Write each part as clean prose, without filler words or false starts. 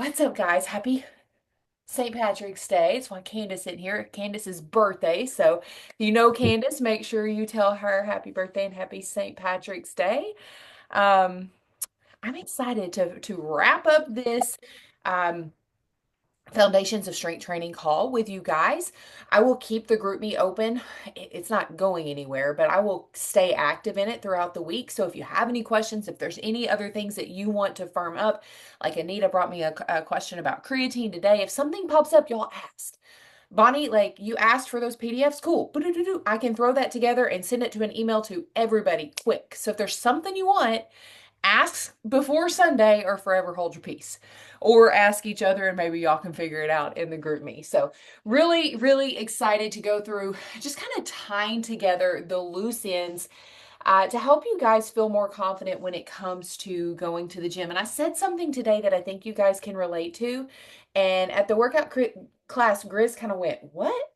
What's up, guys? Happy St. Patrick's Day. It's why Candace in here. Candace's birthday. So, Candace, make sure you tell her happy birthday and happy St. Patrick's Day. Um, I'm excited to wrap up this um, Foundations of Strength Training call with you guys. I will keep the group me open. It's not going anywhere, but I will stay active in it throughout the week. So if you have any questions, if there's any other things that you want to firm up, like Anita brought me a question about creatine today. If something pops up, y'all ask. Bonnie, like you asked for those PDFs, cool. I can throw that together and send it to an email to everybody quick. So if there's something you want, ask before Sunday or forever hold your peace. Or ask each other and maybe y'all can figure it out in the group me. So really, really excited to go through just kind of tying together the loose ends to help you guys feel more confident when it comes to going to the gym. And I said something today that I think you guys can relate to. And at the workout class, Grizz kind of went, "What?"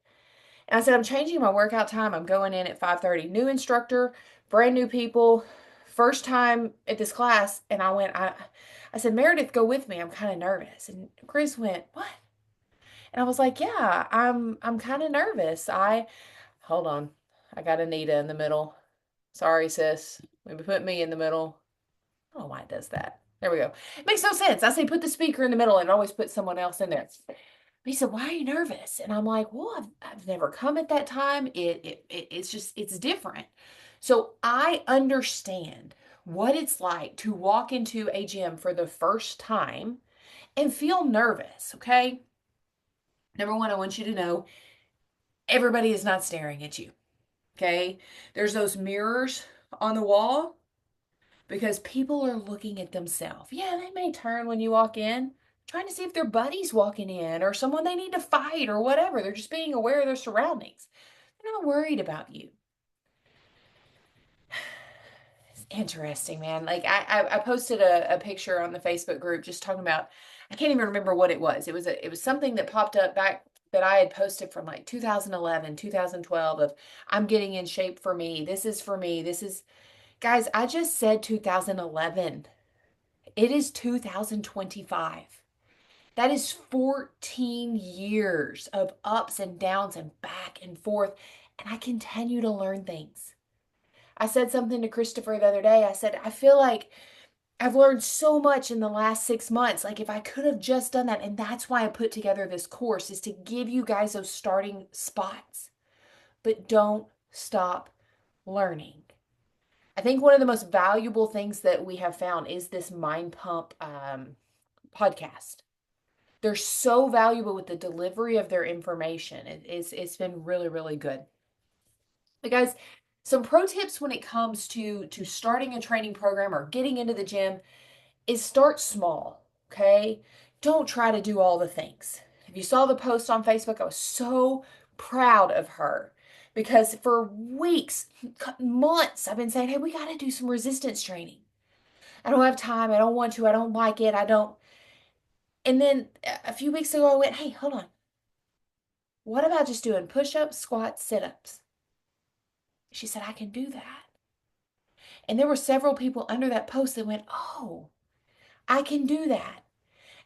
And I said, I'm changing my workout time. I'm going in at 5:30. New instructor, brand new people, first time at this class. And I said, Meredith, go with me. I'm kind of nervous. And Chris went, "What?" And I was like, yeah, I'm kind of nervous. Hold on. I got Anita in the middle. Sorry, sis. Maybe put me in the middle. I don't know why it does that. There we go. It makes no sense. I say put the speaker in the middle and always put someone else in there. He said, "Why are you nervous?" And I'm like, "Well, I've never come at that time. It's different." So I understand what it's like to walk into a gym for the first time and feel nervous, okay? Number one, I want you to know everybody is not staring at you, okay? There's those mirrors on the wall because people are looking at themselves. Yeah, they may turn when you walk in, trying to see if their buddy's walking in or someone they need to fight or whatever. They're just being aware of their surroundings. They're not worried about you. It's interesting, man. Like I posted a picture on the Facebook group just talking about I can't even remember what it was. It was something that popped up back that I had posted from like 2011, 2012 of I'm getting in shape for me. This is for me. This is guys, I just said 2011. It is 2025. That is 14 years of ups and downs and back and forth. And I continue to learn things. I said something to Christopher the other day. I said, I feel like I've learned so much in the last 6 months. Like if I could have just done that. And that's why I put together this course is to give you guys those starting spots. But don't stop learning. I think one of the most valuable things that we have found is this Mind Pump podcast. They're so valuable with the delivery of their information. It's been really, really good. But guys, some pro tips when it comes to starting a training program or getting into the gym is start small, okay? Don't try to do all the things. If you saw the post on Facebook, I was so proud of her because for weeks, months, I've been saying, hey, we got to do some resistance training. I don't have time. I don't want to. I don't like it. I don't. And then a few weeks ago, I went, hey, hold on. What about just doing push ups, squats, sit ups? She said, I can do that. And there were several people under that post that went, oh, I can do that.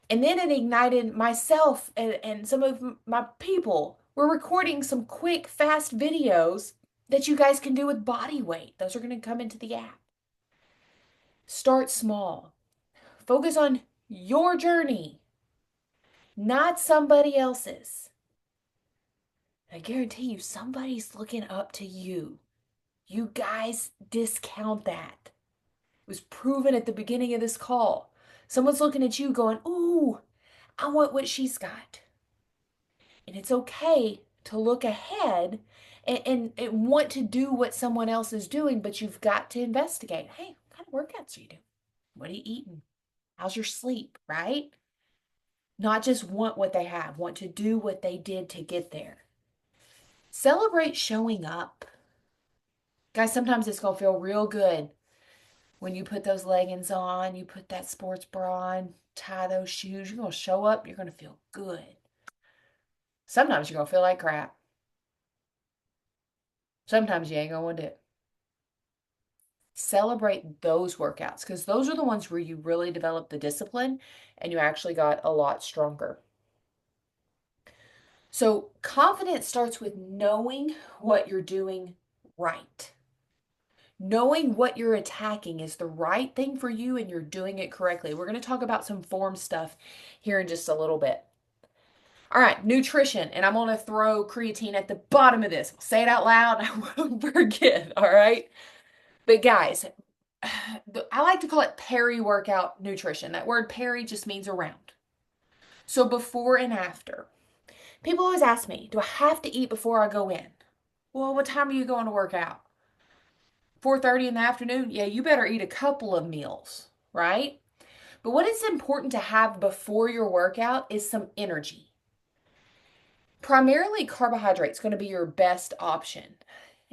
And then it ignited myself and some of my people. We're recording some quick, fast videos that you guys can do with body weight. Those are going to come into the app. Start small. Focus on your journey, not somebody else's. I guarantee you, somebody's looking up to you. You guys discount that. It was proven at the beginning of this call. Someone's looking at you going, ooh, I want what she's got. And it's okay to look ahead and want to do what someone else is doing, but you've got to investigate. Hey, what kind of workouts are you doing? What are you eating? How's your sleep, right? Not just want what they have, want to do what they did to get there. Celebrate showing up. Guys, sometimes it's going to feel real good when you put those leggings on, you put that sports bra on, tie those shoes. You're going to show up, you're going to feel good. Sometimes you're going to feel like crap. Sometimes you ain't going to do it. Celebrate those workouts because those are the ones where you really develop the discipline and you actually got a lot stronger. So, confidence starts with knowing what you're doing right. Knowing what you're attacking is the right thing for you and you're doing it correctly. We're going to talk about some form stuff here in just a little bit. All right, nutrition, and I'm going to throw creatine at the bottom of this. I'll say it out loud, I won't forget, all right? But guys, I like to call it peri-workout nutrition. That word peri just means around. So before and after. People always ask me, do I have to eat before I go in? Well, what time are you going to work out? 4:30 in the afternoon? Yeah, you better eat a couple of meals, right? But what is important to have before your workout is some energy. Primarily carbohydrates going to be your best option.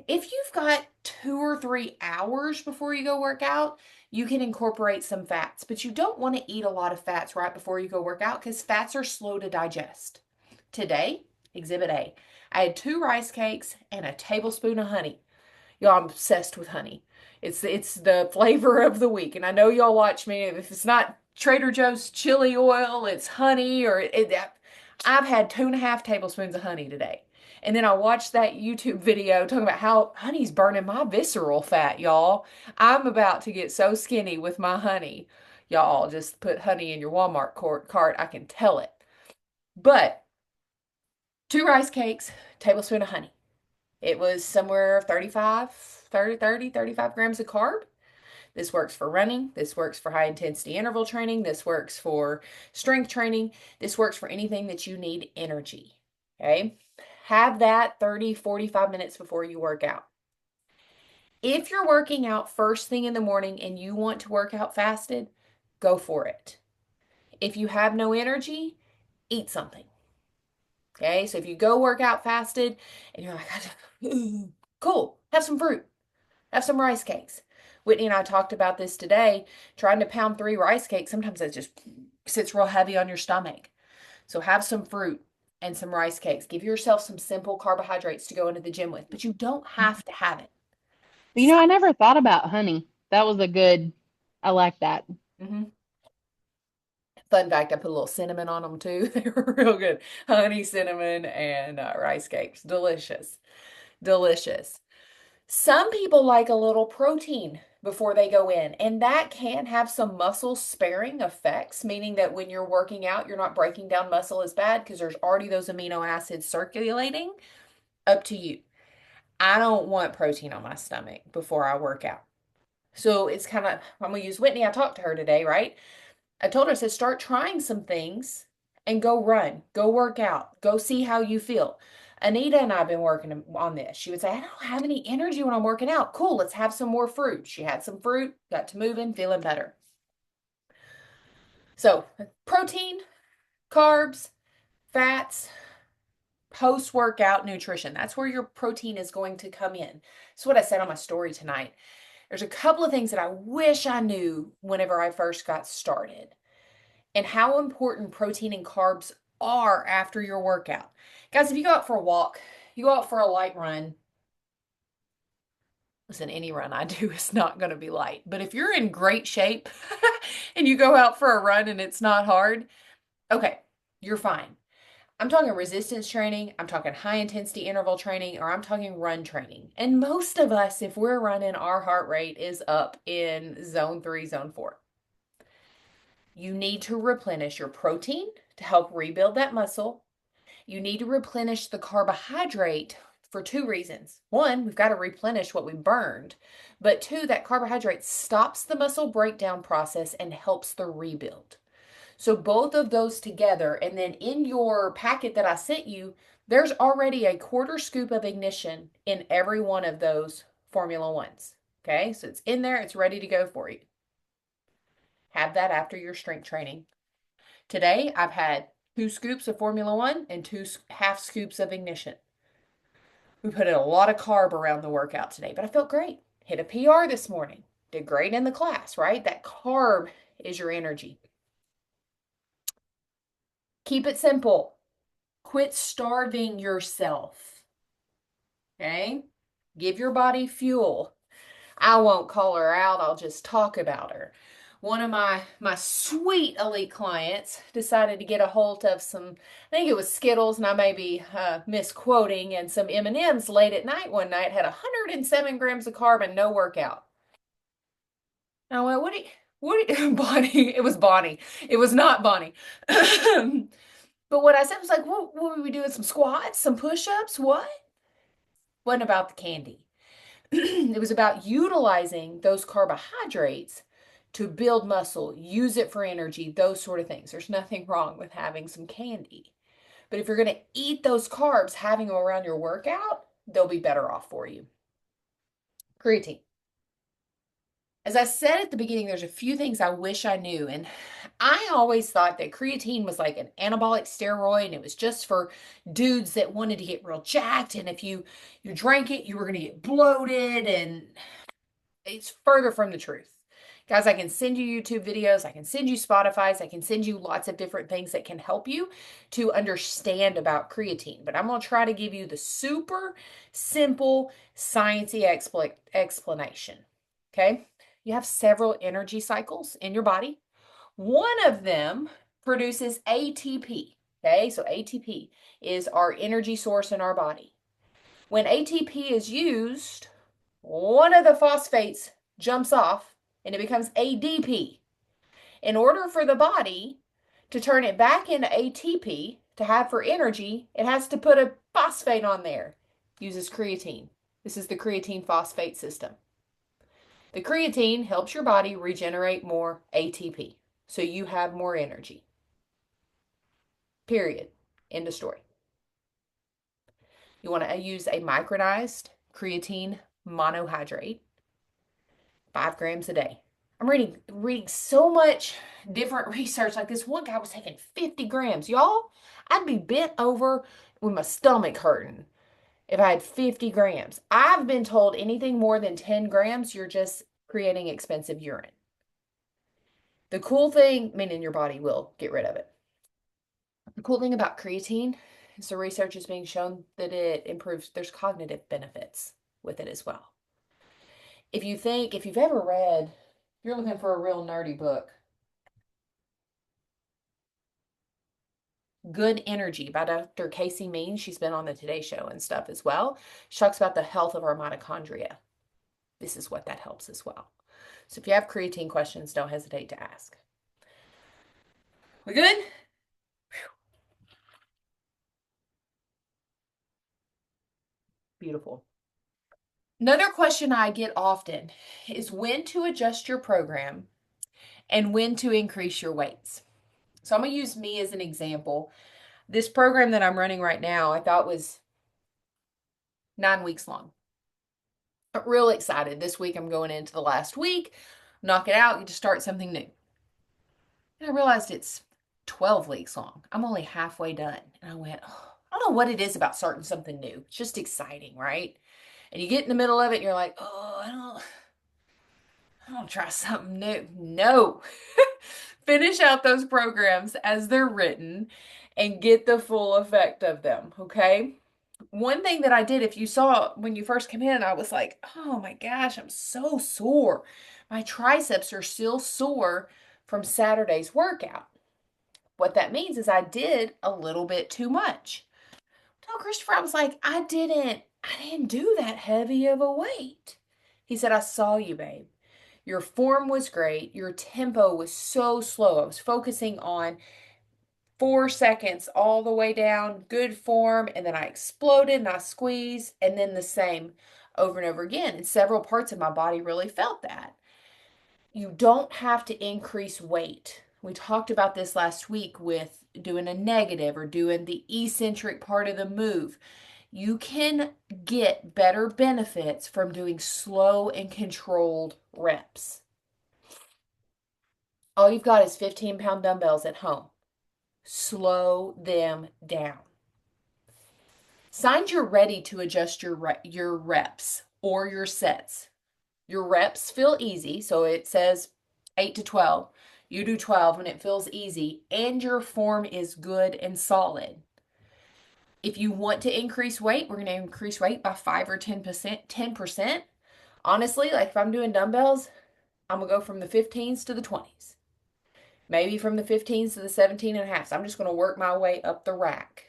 If you've got 2 or 3 hours before you go work out, you can incorporate some fats, but you don't want to eat a lot of fats right before you go work out because fats are slow to digest. Today, exhibit A, I had 2 rice cakes and a tablespoon of honey. Y'all, I'm obsessed with honey. It's the flavor of the week. And I know y'all watch me. If it's not Trader Joe's chili oil, it's honey I've had 2.5 tablespoons of honey today. And then I watched that YouTube video talking about how honey's burning my visceral fat, y'all. I'm about to get so skinny with my honey. Y'all just put honey in your Walmart cart. I can tell it. But 2 rice cakes, tablespoon of honey. It was somewhere 35 grams of carb. This works for running. This works for high intensity interval training. This works for strength training. This works for anything that you need energy. Okay. Have that 30, 45 minutes before you work out. If you're working out first thing in the morning and you want to work out fasted, go for it. If you have no energy, eat something. Okay. So if you go work out fasted and you're like, cool, have some fruit. Have some rice cakes. Whitney and I talked about this today. Trying to pound 3 rice cakes, sometimes it just sits real heavy on your stomach. So have some fruit and some rice cakes. Give yourself some simple carbohydrates to go into the gym with, but you don't have to have it. I never thought about honey. That was a good, I like that. Mhm. Fun fact, I put a little cinnamon on them too. They were real good. Honey, cinnamon, and rice cakes. Delicious. Delicious. Some people like a little protein before they go in, and that can have some muscle sparing effects, meaning that when you're working out, you're not breaking down muscle as bad because there's already those amino acids circulating. Up to you. I don't want protein on my stomach before I work out. So it's kind of, I'm going to use Whitney. I talked to her today, right? I told her, I said, start trying some things and go run, go work out, go see how you feel. Anita and I have been working on this. She would say, I don't have any energy when I'm working out. Cool, let's have some more fruit. She had some fruit, got to moving, feeling better. So, protein, carbs, fats, post workout nutrition. That's where your protein is going to come in. That's what I said on my story tonight. There's a couple of things that I wish I knew whenever I first got started, and how important protein and carbs are after your workout. Guys, if you go out for a walk, you go out for a light run, listen, any run I do is not going to be light. But if you're in great shape and you go out for a run and it's not hard, okay, you're fine. I'm talking resistance training, I'm talking high intensity interval training, or I'm talking run training. And most of us, if we're running, our heart rate is up in zone 3, zone 4. You need to replenish your protein to help rebuild that muscle. You need to replenish the carbohydrate for 2 reasons. One, we've got to replenish what we burned. But two, that carbohydrate stops the muscle breakdown process and helps the rebuild. So both of those together, and then in your packet that I sent you, there's already a quarter scoop of ignition in every one of those Formula Ones. Okay, so it's in there, it's ready to go for you. Have that after your strength training. Today, I've had 2 scoops of Formula One and 2.5 scoops of ignition. We put in a lot of carb around the workout today, but I felt great. Hit a PR this morning. Did great in the class, right? That carb is your energy. Keep it simple. Quit starving yourself. Okay? Give your body fuel. I won't call her out. I'll just talk about her. One of my sweet elite clients decided to get a hold of some, I think it was Skittles, and I may be misquoting, and some M&Ms late at night one night, had 107 grams of carb and no workout. And I went, Bonnie? It was Bonnie. It was not Bonnie. But what I said was like, what were we doing? Some squats, some push-ups? What? Wasn't about the candy. It was about utilizing those carbohydrates to build muscle, use it for energy, those sort of things. There's nothing wrong with having some candy. But if you're going to eat those carbs, having them around your workout, they'll be better off for you. Creatine. As I said at the beginning, there's a few things I wish I knew. And I always thought that creatine was like an anabolic steroid and it was just for dudes that wanted to get real jacked. And if you drank it, you were going to get bloated. And it's further from the truth. Guys, I can send you YouTube videos. I can send you Spotify's. I can send you lots of different things that can help you to understand about creatine. But I'm going to try to give you the super simple, sciencey explanation. Okay? You have several energy cycles in your body. One of them produces ATP. Okay? So ATP is our energy source in our body. When ATP is used, one of the phosphates jumps off and it becomes ADP. In order for the body to turn it back into ATP to have for energy, it has to put a phosphate on there. Uses creatine. This is the creatine phosphate system. The creatine helps your body regenerate more ATP so you have more energy. Period. End of story. You want to use a micronized creatine monohydrate, 5 grams a day. I'm reading so much different research. Like this one guy was taking 50 grams. Y'all, I'd be bent over with my stomach hurting if I had 50 grams. I've been told anything more than 10 grams, you're just creating expensive urine. The cool thing, meaning your body will get rid of it. The cool thing about creatine is the research is being shown that it improves, there's cognitive benefits with it as well. If you've ever read, if you're looking for a real nerdy book, Good Energy by Dr. Casey Means. She's been on the Today Show and stuff as well. She talks about the health of our mitochondria. This is what that helps as well. So if you have creatine questions, don't hesitate to ask. We good? Beautiful. Another question I get often is when to adjust your program and when to increase your weights. So I'm going to use me as an example. This program that I'm running right now, I thought was 9 weeks long. I'm real excited. This week I'm going into the last week, knock it out, get to start something new. And I realized it's 12 weeks long. I'm only halfway done. And I went, oh, I don't know what it is about starting something new. It's just exciting, right? And you get in the middle of it and you're like, oh, I don't try something new. No. Finish out those programs as they're written and get the full effect of them, okay? One thing that I did, if you saw when you first came in, I was like, oh my gosh, I'm so sore. My triceps are still sore from Saturday's workout. What that means is I did a little bit too much. No, Christopher, I was like, I didn't do that heavy of a weight. He said, I saw you, babe. Your form was great. Your tempo was so slow. I was focusing on 4 seconds all the way down, good form, and then I exploded and I squeezed, and then the same over and over again. And several parts of my body really felt that. You don't have to increase weight. We talked about this last week with doing a negative or doing the eccentric part of the move. You can get better benefits from doing slow and controlled reps. All you've got is 15-pound dumbbells at home. Slow them down. Signs you're ready to adjust your reps or your sets. Your reps feel easy, so it says 8 to 12. You do 12 when it feels easy and your form is good and solid. If you want to increase weight, we're going to increase weight by 5 or 10%. Honestly, like if I'm doing dumbbells, I'm gonna go from the 15s to the 20s. Maybe from the 15s to the 17 and a half. So I'm just gonna work my way up the rack.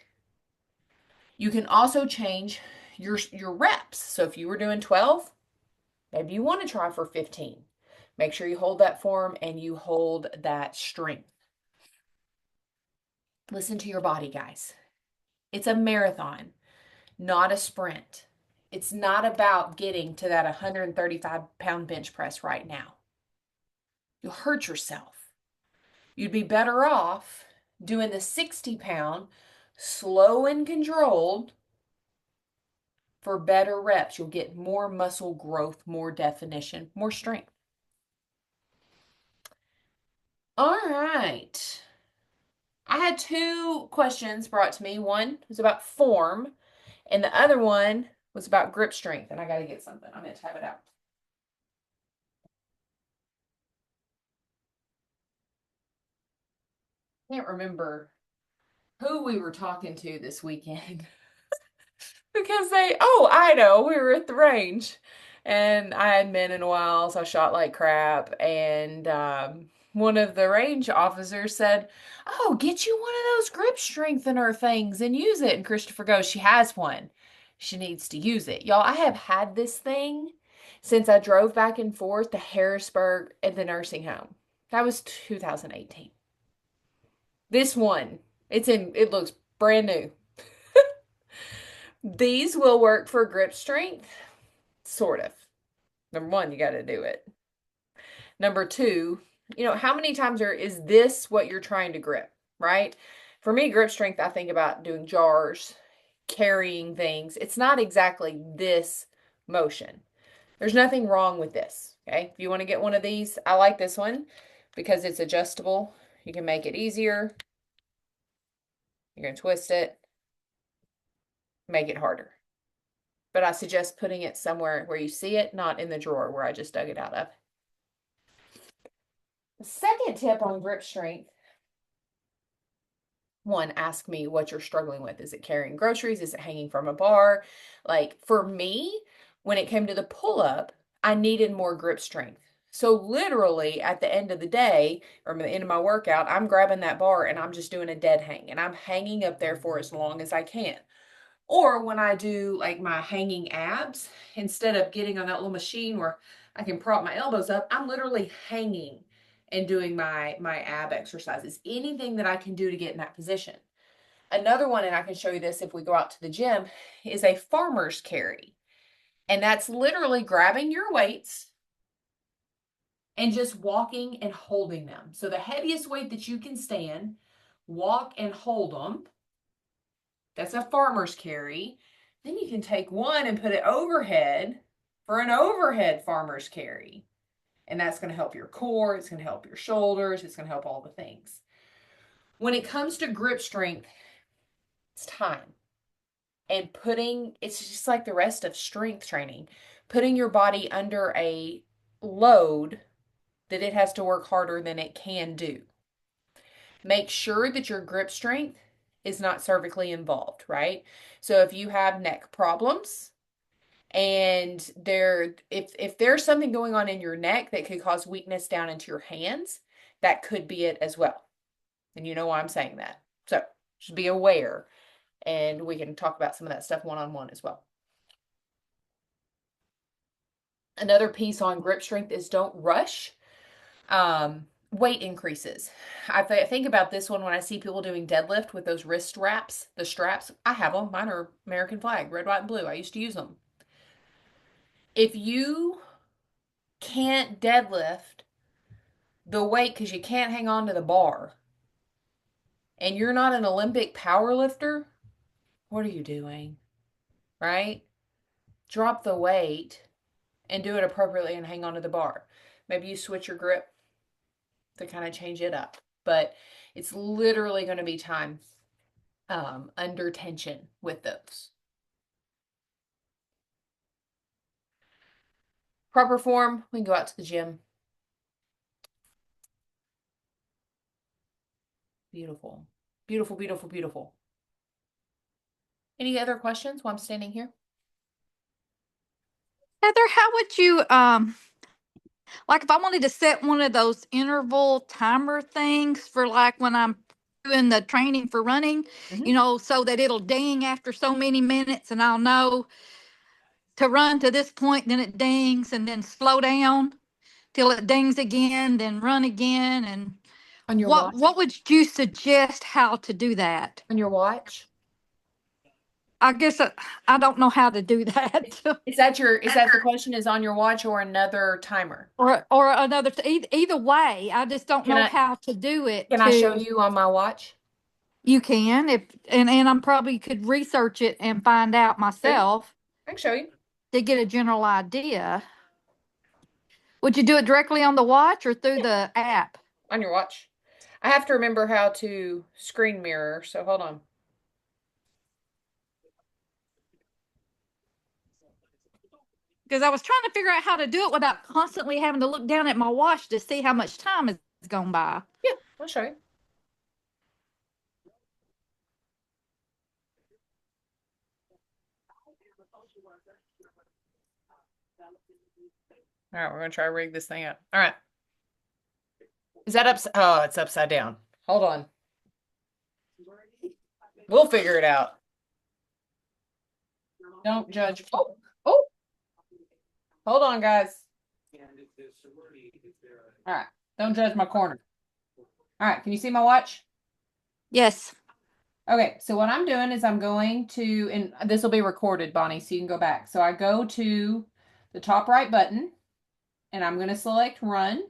You can also change your reps. So if you were doing 12, maybe you want to try for 15. Make sure you hold that form and you hold that strength. Listen to your body, guys. It's a marathon, not a sprint. It's not about getting to that 135-pound bench press right now. You'll hurt yourself. You'd be better off doing the 60-pound, slow and controlled for better reps. You'll get more muscle growth, more definition, more strength. All right. I had two questions brought to me. One was about form, and the other one was about grip strength. And I got to get something. I'm going to type it out. I can't remember who we were talking to this weekend. Because I know, we were at the range and I hadn't been in a while, so I shot like crap. And one of the range officers said, "Oh, get you one of those grip strengthener things and use it." And Christopher goes, "She has one. She needs to use it." Y'all, I have had this thing since I drove back and forth to Harrisburg at the nursing home. That was 2018. This one, it looks brand new. These will work for grip strength, sort of. Number one, you got to do it. Number two, how many times is this what you're trying to grip, right? For me, grip strength, I think about doing jars, carrying things. It's not exactly this motion. There's nothing wrong with this, okay? If you want to get one of these, I like this one because it's adjustable. You can make it easier. You're going to twist it, make it harder. But I suggest putting it somewhere where you see it, not in the drawer where I just dug it out of. The second tip on grip strength, one, ask me what you're struggling with. Is it carrying groceries? Is it hanging from a bar? Like for me, when it came to the pull up, I needed more grip strength. So literally at the end of the day or the end of my workout, I'm grabbing that bar and I'm just doing a dead hang and I'm hanging up there for as long as I can. Or when I do like my hanging abs, instead of getting on that little machine where I can prop my elbows up, I'm literally hanging and doing my ab exercises. Anything that I can do to get in that position. Another one, and I can show you this if we go out to the gym, is a farmer's carry. And that's literally grabbing your weights and just walking and holding them. So the heaviest weight that you can stand, walk and hold them. That's a farmer's carry. Then you can take one and put it overhead for an overhead farmer's carry. And that's going to help your core, it's going to help your shoulders, it's going to help all the things. When it comes to grip strength, it's time. And it's just like the rest of strength training, putting your body under a load that it has to work harder than it can do. Make sure that your grip strength is not cervically involved, right? So if you have neck problems, and if there's something going on in your neck that could cause weakness down into your hands, that could be it as well. And you know why I'm saying that. So just be aware, and we can talk about some of that stuff one-on-one as well. Another piece on grip strength is don't rush weight increases. I think about this one when I see people doing deadlift with those wrist wraps, the straps. I have them. Mine are American flag, red, white, and blue. I used to use them. If you can't deadlift the weight because you can't hang on to the bar and you're not an Olympic power lifter, what are you doing? Right? Drop the weight and do it appropriately and hang on to the bar. Maybe you switch your grip to kind of change it up, but it's literally going to be time under tension with those. Proper form, we can go out to the gym. Beautiful. Beautiful, beautiful, beautiful. Any other questions while I'm standing here? Heather, how would you like if I wanted to set one of those interval timer things for like when I'm doing the training for running, Hmm. so that it'll ding after so many minutes and I'll know to run to this point, then it dings and then slow down till it dings again, then run again. And On your what watch? what would you suggest how to do that? On your watch? I guess I don't know how to do that. Is that the question is on your watch or another timer? Or another either way, I just don't Can know I how to do it can I show to. you on my watch? You can, if and I'm probably could research it and find out Okay, myself I can show you to get a general idea. Would you do it directly on the watch or through the app? on your watch. I have to remember how to screen mirror, so hold on. Because I was trying to figure out how to do it without constantly having to look down at my watch to see how much time has gone by. Yeah, I'll show you. All right, we're gonna try to rig this thing up. All right. Is that upside? Oh, it's upside down. Hold on. We'll figure it out. Don't judge. Oh, oh, hold on, guys. All right. Don't judge my corner. All right. Can you see my watch? Yes. Okay. So what I'm doing is I'm going to, and this will be recorded, Bonnie, so you can go back. So I go to the top right button and I'm going to select run.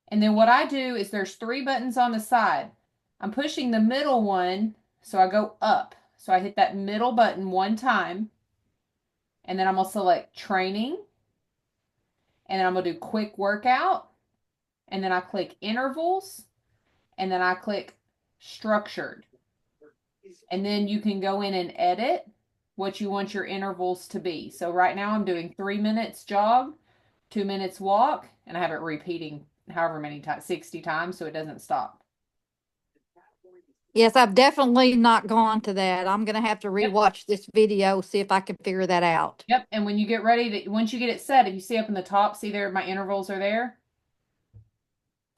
And then what I do is there's three buttons on the side. I'm pushing the middle one, so I go up. So I hit that middle button one time, and then I'm going to select training, and then I'm going to do quick workout, and then I click intervals, and then I click structured. And then you can go in and edit what you want your intervals to be. So right now I'm doing 3 minutes jog, 2 minutes walk, and I have it repeating however many times, 60 times, so it doesn't stop. Yes, I've definitely not gone to that. I'm going to have to Yep. rewatch this video, see if I can figure that out. Yep. And when you get ready to, once you get it set, if you see up in the top, see there, my intervals are there.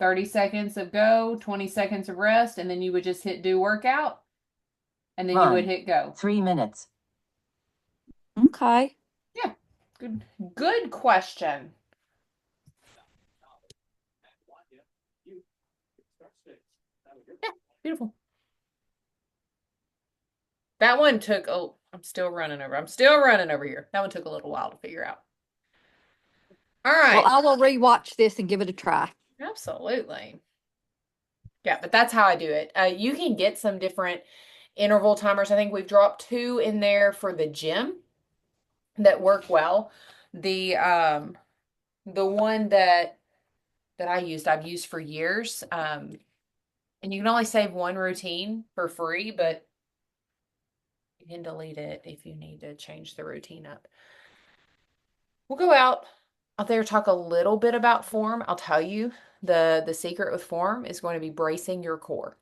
30 seconds of go, 20 seconds of rest, and then you would just hit do workout, and then you would hit go. 3 minutes. Okay. Yeah. Good question. Yeah. Beautiful. That one took, oh, I'm still running over. I'm still running over here. That one took a little while to figure out. All Well, right. I will rewatch this and give it a try. Absolutely. Yeah, but that's how I do it. You can get some different interval timers. I think we've dropped two in there for the gym that work well. The one that I've used for years. And you can only save one routine for free, but you can delete it if you need to change the routine up. We'll go out there, talk a little bit about form. I'll tell you the secret with form is going to be bracing your core.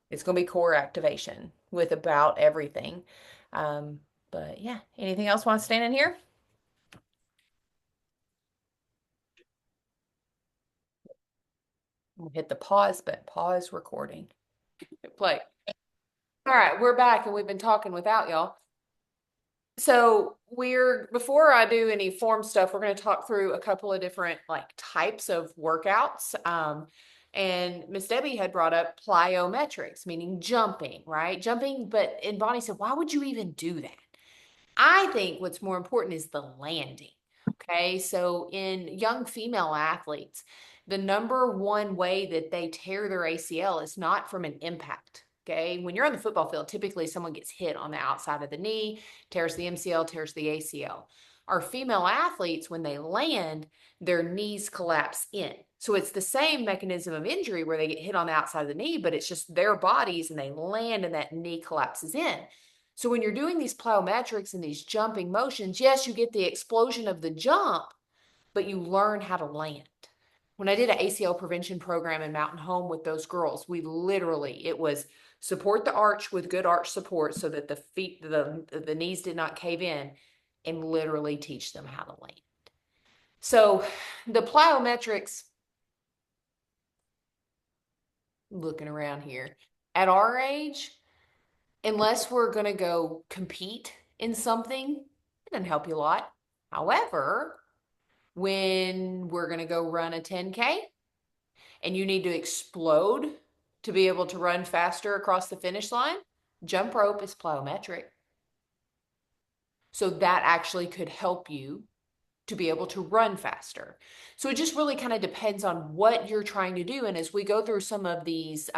It's going to be core activation with about everything. Um, but yeah, anything else want to stand in here? We'll hit the pause, but pause recording. Hit play. All right, we're back and we've been talking without y'all. So before I do any form stuff, we're going to talk through a couple of different like types of workouts. And Miss Debbie had brought up plyometrics, meaning jumping, right? Jumping, and Bonnie said, why would you even do that? I think what's more important is the landing. Okay. So in young female athletes, the number one way that they tear their ACL is not from an impact. Okay. When you're on the football field, typically someone gets hit on the outside of the knee, tears the MCL, tears the ACL. Our female athletes, when they land, their knees collapse in. So it's the same mechanism of injury where they get hit on the outside of the knee, but it's just their bodies and they land and that knee collapses in. So when you're doing these plyometrics and these jumping motions, yes, you get the explosion of the jump, but you learn how to land. When I did an ACL prevention program in Mountain Home with those girls, it was support the arch with good arch support so that the knees did not cave in, and literally teach them how to land. So the plyometrics, looking around here, at our age, unless we're going to go compete in something, it doesn't help you a lot. However, when we're going to go run a 10K and you need to explode to be able to run faster across the finish line, jump rope is plyometric. So that actually could help you to be able to run faster. So it just really kind of depends on what you're trying to do. And as we go through some of these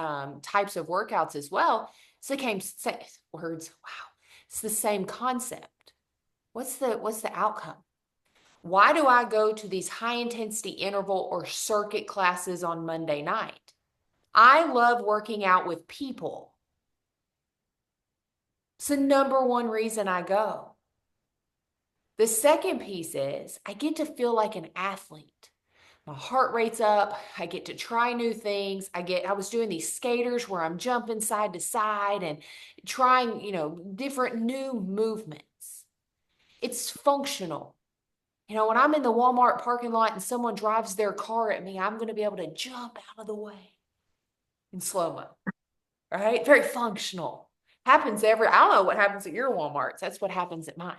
types of workouts as well, it's the same words. Wow. It's the same concept. What's the outcome? Why do I go to these high intensity interval or circuit classes on Monday night? I love working out with people. It's the number one reason I go. The second piece is I get to feel like an athlete. My heart rate's up. I get to try new things. I was doing these skaters where I'm jumping side to side and trying, different new movements. It's functional. When I'm in the Walmart parking lot and someone drives their car at me, I'm going to be able to jump out of the way in slow-mo, right? Very functional. I don't know what happens at your Walmarts. That's what happens at mine.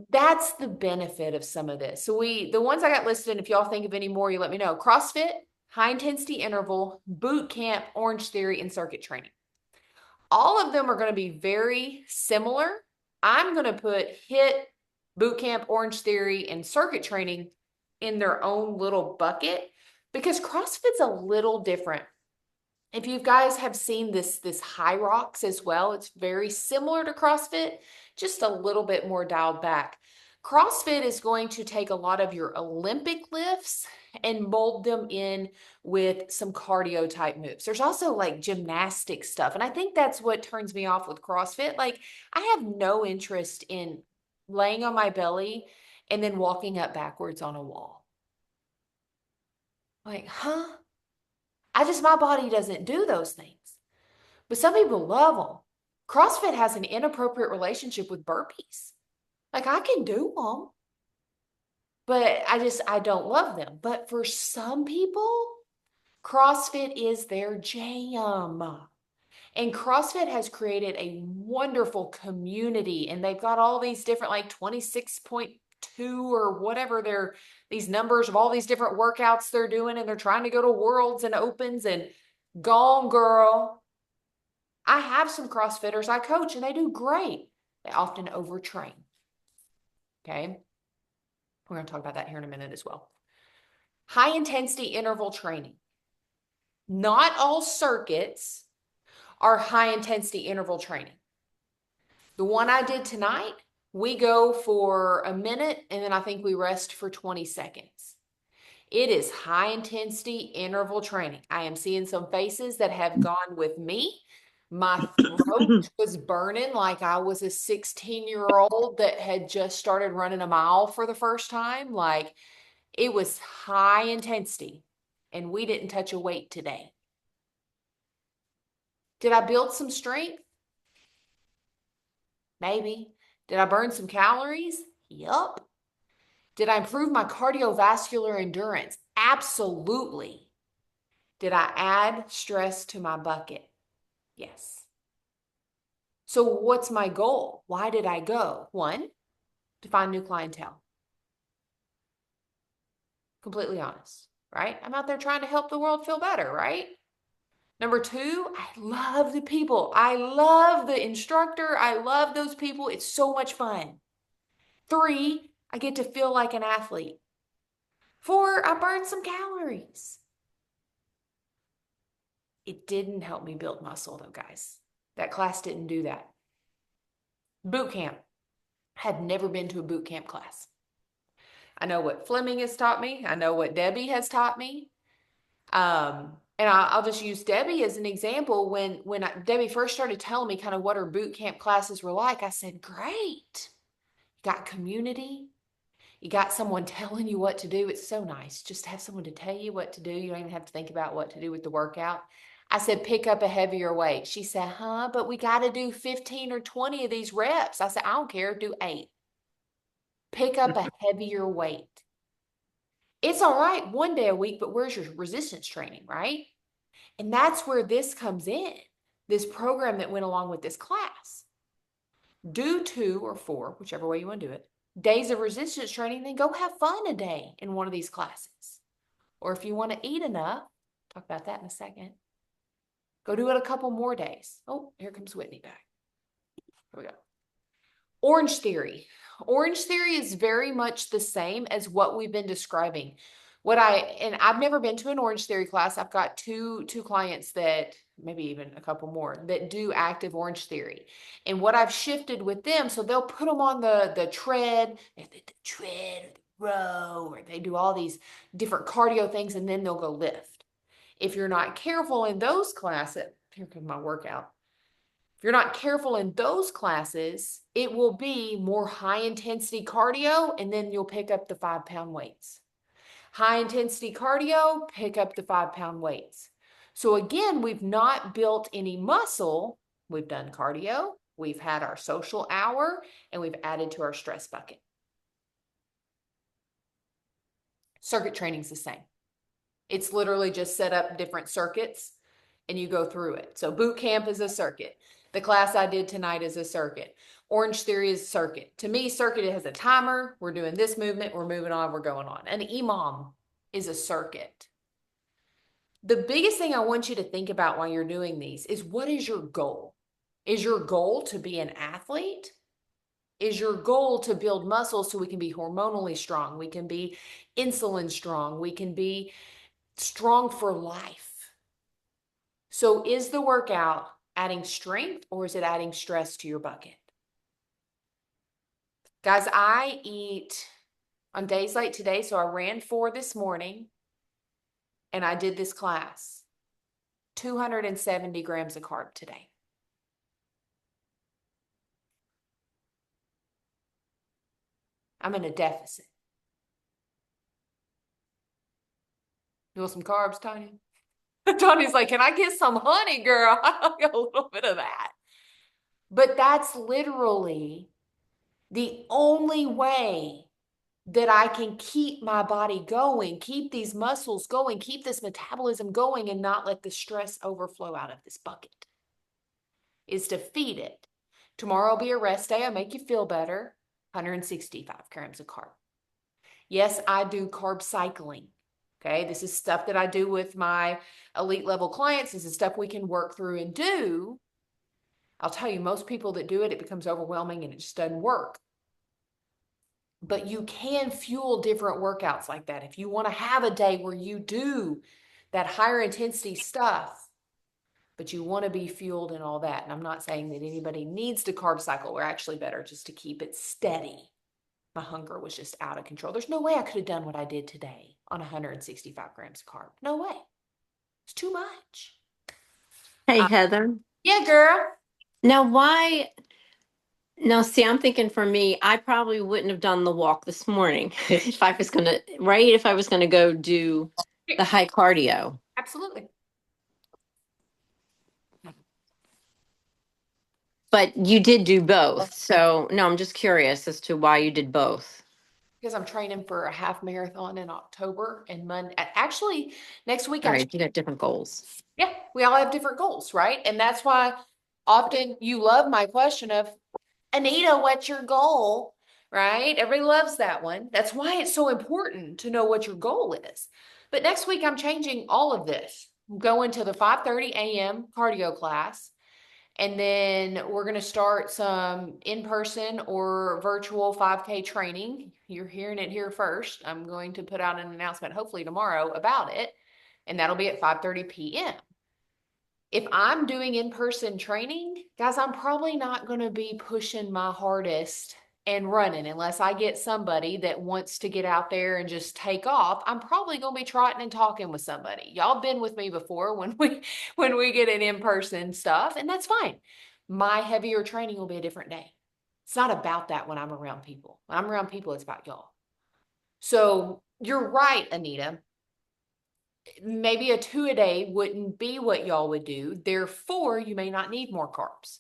That's the benefit of some of this. So the ones I got listed, and if y'all think of any more, you let me know. CrossFit, high intensity interval, boot camp, Orange Theory, and circuit training. All of them are going to be very similar. I'm going to put HIIT, boot camp, Orange Theory, and circuit training in their own little bucket because CrossFit's a little different. If you guys have seen this High Rocks as well, it's very similar to CrossFit, just a little bit more dialed back. CrossFit is going to take a lot of your Olympic lifts and mold them in with some cardio type moves. There's also like gymnastic stuff. And I think that's what turns me off with CrossFit. Like I have no interest in laying on my belly and then walking up backwards on a wall. Like, huh? My body doesn't do those things. But some people love them. CrossFit has an inappropriate relationship with burpees. Like I can do them, but I don't love them. But for some people, CrossFit is their jam. And CrossFit has created a wonderful community, and they've got all these different like 26.2 or whatever these numbers of all these different workouts they're doing, and they're trying to go to worlds and opens and gone girl. I have some CrossFitters I coach and they do great. They often overtrain. Okay. We're going to talk about that here in a minute as well. High intensity interval training. Not all circuits are high intensity interval training. The one I did tonight, we go for a minute and then I think we rest for 20 seconds. It is high intensity interval training. I am seeing some faces that have gone with me. My throat was burning like I was a 16-year-old that had just started running a mile for the first time. Like it was high intensity and we didn't touch a weight today. Did I build some strength? Maybe. Did I burn some calories? Yup. Did I improve my cardiovascular endurance? Absolutely. Did I add stress to my bucket? Yes. So what's my goal? Why did I go? One, to find new clientele. Completely honest, right? I'm out there trying to help the world feel better, right? Number two, I love the people. I love the instructor. I love those people. It's so much fun. Three, I get to feel like an athlete. Four, I burn some calories. It didn't help me build muscle though, guys. That class didn't do that. Boot camp. Had never been to a boot camp class. I know what Fleming has taught me. I know what Debbie has taught me. And I'll just use Debbie as an example. When Debbie first started telling me kind of what her boot camp classes were like, I said, great. You got community. You got someone telling you what to do. It's so nice just to have someone to tell you what to do. You don't even have to think about what to do with the workout. I said, pick up a heavier weight. She said, huh, but we got to do 15 or 20 of these reps. I said, I don't care, do 8. Pick up a heavier weight. It's all right one day a week, but where's your resistance training, right? And that's where this comes in, this program that went along with this class. Do 2 or 4, whichever way you want to do it, days of resistance training, then go have fun a day in one of these classes. Or if you want to eat enough, talk about that in a second, go do it a couple more days. Oh, here comes Whitney back. Here we go. Orange theory. Orange theory is very much the same as what we've been describing. And I've never been to an Orange theory class. I've got two clients that, maybe even a couple more, that do active Orange theory. And what I've shifted with them, so they'll put them on the tread, or the row, or they do all these different cardio things, and then they'll go lift. If you're not careful in those classes, here comes my workout. If you're not careful in those classes, it will be more high intensity cardio, and then you'll pick up the 5-pound weights. High intensity cardio, pick up the 5-pound weights. So again, we've not built any muscle. We've done cardio, we've had our social hour, and we've added to our stress bucket. Circuit training is the same. It's literally just set up different circuits and you go through it. So boot camp is a circuit. The class I did tonight is a circuit. Orange theory is circuit. To me, circuit, it has a timer. We're doing this movement. We're moving on. We're going on. An EMOM is a circuit. The biggest thing I want you to think about while you're doing these is, what is your goal? Is your goal to be an athlete? Is your goal to build muscle so we can be hormonally strong? We can be insulin strong. We can be strong for life. So is the workout adding strength, or is it adding stress to your bucket? Guys, I eat on days like today. So I ran 4 this morning and I did this class. 270 grams of carb today. I'm in a deficit. You want some carbs, Tony? Tony's like, can I get some honey, girl? I'll get a little bit of that. But that's literally the only way that I can keep my body going, keep these muscles going, keep this metabolism going, and not let the stress overflow out of this bucket, is to feed it. Tomorrow will be a rest day. I'll make you feel better. 165 grams of carb. Yes, I do carb cycling. Okay, this is stuff that I do with my elite level clients. This is stuff we can work through and do. I'll tell you, most people that do it, it becomes overwhelming and it just doesn't work. But you can fuel different workouts like that. If you want to have a day where you do that higher intensity stuff, but you want to be fueled and all that. And I'm not saying that anybody needs to carb cycle. We're actually better just to keep it steady. My hunger was just out of control. There's no way I could have done what I did today on 165 grams of carb. No way. It's too much. Hey, Heather. Yeah, girl. Now, why? Now, see, I'm thinking for me, I probably wouldn't have done the walk this morning if I was going to, right? If I was going to go do the high cardio. Absolutely. But you did do both. So, no, I'm just curious as to why you did both. Because I'm training for a half marathon in October and Monday. Actually, next week, All right, you got different goals. yeah, we all have different goals, right? And that's why often you love my question of, Anita, what's your goal? Right? Everybody loves that one. That's why it's so important to know what your goal is. But next week, I'm changing all of this. I'm going to the 5:30 a.m. cardio class. And then we're going to start some in-person or virtual 5K training. You're hearing it here first. I'm going to put out an announcement hopefully tomorrow about it. And that'll be at 5:30 p.m. If I'm doing in-person training, guys, I'm probably not going to be pushing my hardest and running unless I get somebody that wants to get out there and just take off. I'm probably going to be trotting and talking with somebody. Y'all been with me before when we get an in-person stuff, and that's fine. My heavier training will be a different day. It's not about that when I'm around people. When I'm around people, it's about y'all. So you're right, Anita. maybe a 2 a day wouldn't be what y'all would do. Therefore, you may not need more carbs.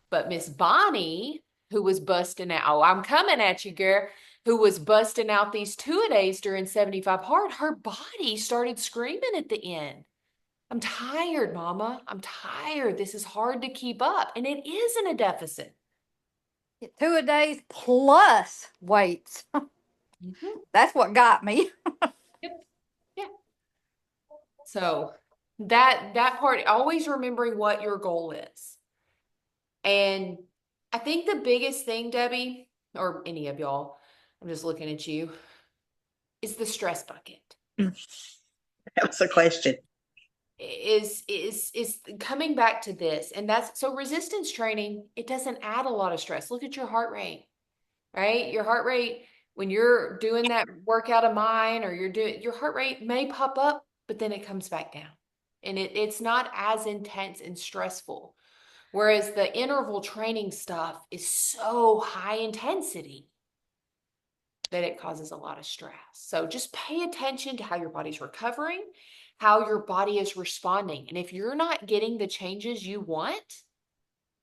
But Miss Bonnie, who was busting out, oh, I'm coming at you, girl, who was busting out these 2 a days during 75 hard, her body started screaming at the end. I'm tired, mama. I'm tired. This is hard to keep up. And it is in a deficit. 2 a days plus weights. Mhm. That's what got me. Yep. Yeah. So that part, always remembering what your goal is. And I think the biggest thing, Debbie, or any of y'all, I'm just looking at you, is the stress bucket. That was a question. Is coming back to this. And that's so resistance training, it doesn't add a lot of stress. Look at your heart rate, right? Your heart rate, when you're doing that workout of mine, or you're doing, your heart rate may pop up, but then it comes back down. And it's not as intense and stressful. Whereas the interval training stuff is so high intensity that it causes a lot of stress. So just pay attention to how your body's recovering, how your body is responding. And if you're not getting the changes you want,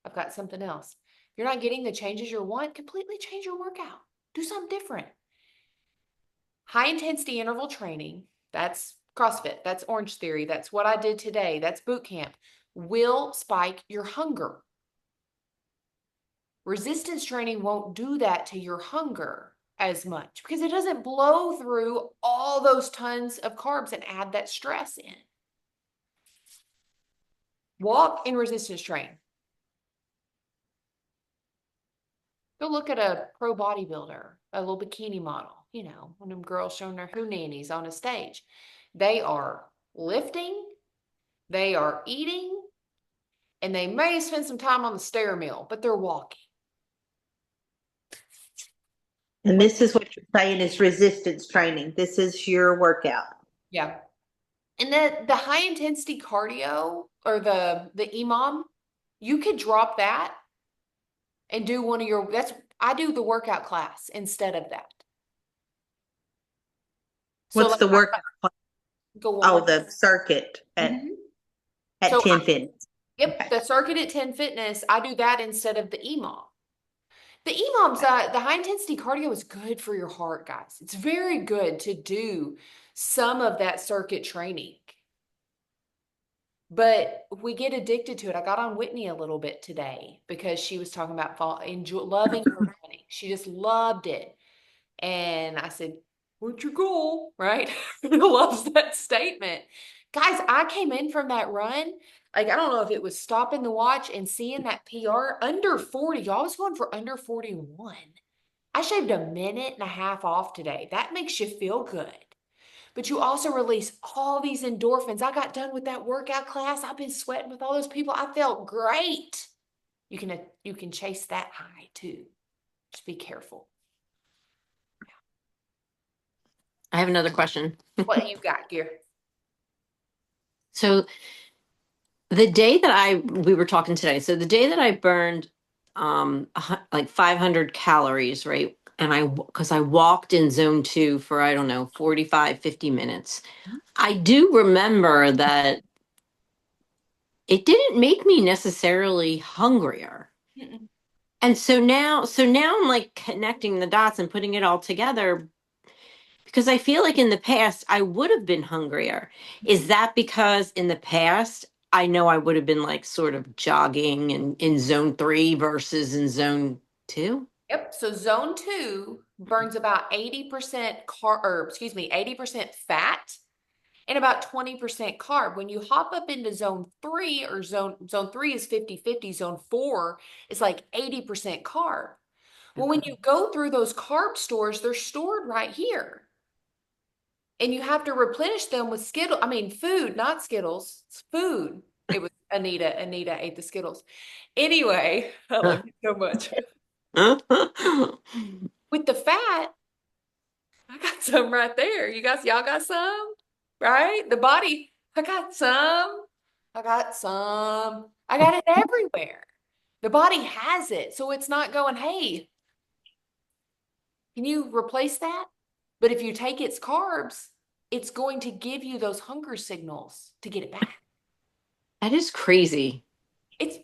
I've got something else. If you're not getting the changes you want, completely change your workout. Do something different. High intensity interval training, that's CrossFit, that's Orange Theory, that's what I did today, that's boot camp, will spike your hunger. Resistance training won't do that to your hunger as much because it doesn't blow through all those tons of carbs and add that stress in. Walk in resistance training. Go look at a pro bodybuilder, a little bikini model, one of them girls showing their hoo-nannies on a stage. They are lifting, they are eating, and they may spend some time on the stair mill, but they're walking. And this is what you're saying is resistance training. This is your workout. Yeah. And the high intensity cardio, or the EMOM, you could drop that and do one of your, I do the workout class instead of that. So What's the workout? go one Oh, more. the circuit at So 10 Fitness. Yep, Okay. the circuit at 10 Fitness, I do that instead of the EMOM. The EMOM's, the high intensity cardio is good for your heart, guys. It's very good to do some of that circuit training. But we get addicted to it. I got on Whitney a little bit today because she was talking about loving her running. She just loved it. And I said, what's your goal? Right? Loves that statement. Guys, I came in from that run. Like, I don't know if it was stopping the watch and seeing that PR under 40. Y'all was going for under 41. I shaved a minute and a half off today. That makes you feel good. But you also release all these endorphins. I got done with that workout class. I've been sweating with all those people. I felt great. You can chase that high too. Just be careful. I have another question. What you got, Gear? So the day that we were talking today, so the day that I burned like 500 calories, right? And because I walked in zone 2 for, I don't know, 45, 50 minutes. I do remember that it didn't make me necessarily hungrier. Mm-mm. And so now I'm like connecting the dots and putting it all together because I feel like in the past I would have been hungrier. Is that because in the past I know I would have been like sort of jogging and in zone 3 versus in zone 2? Yep. So zone 2 burns about 80% 80% fat and about 20% carb. When you hop up into zone 3, or zone 3 is 50-50, zone 4 is like 80% carb. Well, when you go through those carb stores, they're stored right here. And you have to replenish them with food, not Skittles. It's food. It was Anita. Anita ate the Skittles. Anyway, I love you so much. With the fat, I got some right there. Y'all got some? Right? The body, I got some. I got some. I got it everywhere. The body has it. So it's not going, hey, can you replace that? But if you take its carbs, it's going to give you those hunger signals to get it back. That is crazy. It's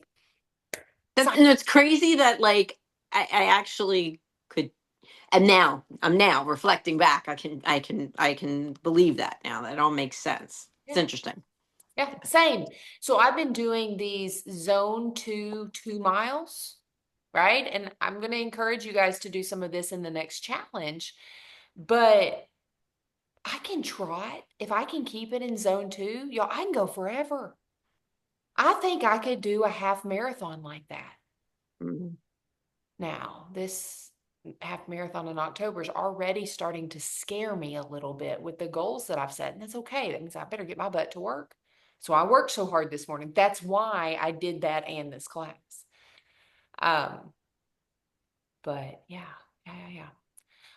And it's crazy that like I actually could, and now I'm now reflecting back. I can believe that now. That all makes sense. It's Yeah. interesting. Yeah, same. So I've been doing these zone 2 miles, right? And I'm going to encourage you guys to do some of this in the next challenge. But I can trot. If I can keep it in zone 2, y'all, I can go forever. I think I could do a half marathon like that. Mhm. Now, this half marathon in October is already starting to scare me a little bit with the goals that I've set. And that's okay. That means I better get my butt to work. So I worked so hard this morning. That's why I did that and this class. But yeah.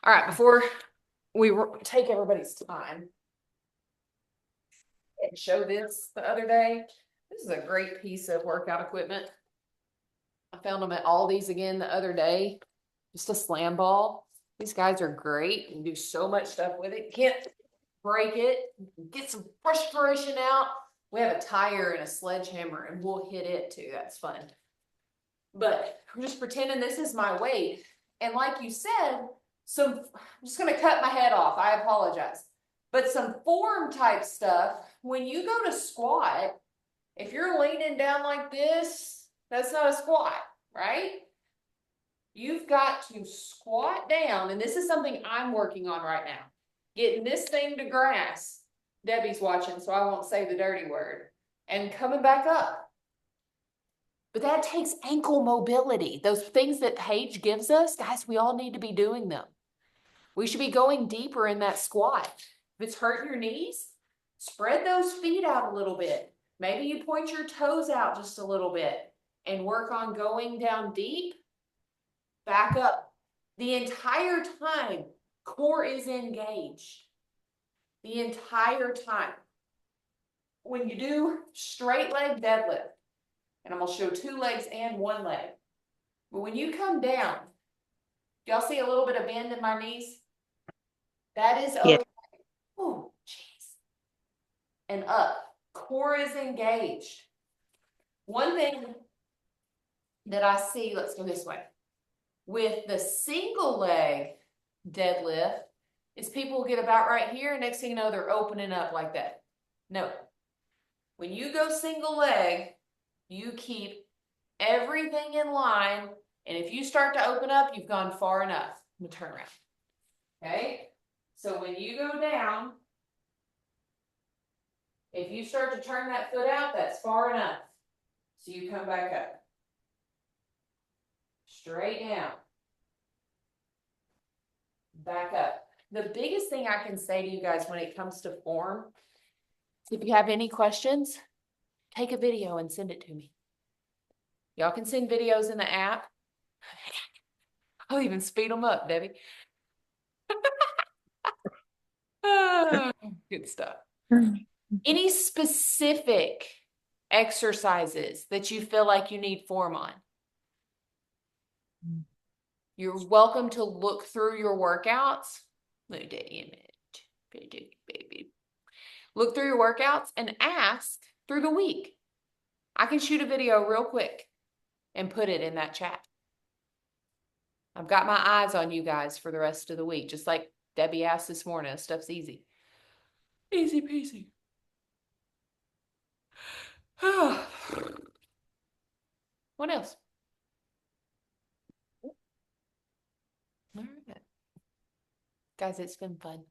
All right, before we take everybody's time and show this the other day, this is a great piece of workout equipment. I found them at Aldi's again the other day. Just a slam ball. These guys are great. You can do so much stuff with it. Can't break it. Get some frustration out. We have a tire and a sledgehammer and we'll hit it too. That's fun. But I'm just pretending this is my weight. And like you said, I'm just going to cut my head off. I apologize. But some form type stuff, when you go to squat, if you're leaning down like this, that's not a squat, right? You've got to squat down. And this is something I'm working on right now. Getting this thing to grass. Debbie's watching, so I won't say the dirty word. And coming back up. But that takes ankle mobility. Those things that Paige gives us, guys, we all need to be doing them. We should be going deeper in that squat. If it's hurting your knees, spread those feet out a little bit. Maybe you point your toes out just a little bit and work on going down deep, back up. The entire time, core is engaged. The entire time. When you do straight leg deadlift, and I'm going to show 2 legs and 1 leg. But when you come down, y'all see a little bit of bend in my knees? That is Yeah. okay. Oh, jeez. And up. Core is engaged. One thing that I see, let's go this way. With the single leg deadlift, is people get about right here. Next thing you know, they're opening up like that. No. When you go single leg, you keep everything in line. And if you start to open up, you've gone far enough. I'm gonna turn around. Okay? So when you go down, if you start to turn that foot out, that's far enough. So you come back up. Straight down. Back up. The biggest thing I can say to you guys when it comes to form, if you have any questions, take a video and send it to me. Y'all can send videos in the app. I'll even speed them up, Debbie. Good stuff. Any specific exercises that you feel like you need form on? You're welcome to look through your workouts. Look at the image, baby. Look through your workouts and ask through the week. I can shoot a video real quick and put it in that chat. I've got my eyes on you guys for the rest of the week, just like Debbie asked this morning. Stuff's easy. Easy peasy. What else? All right. Guys, it's been fun.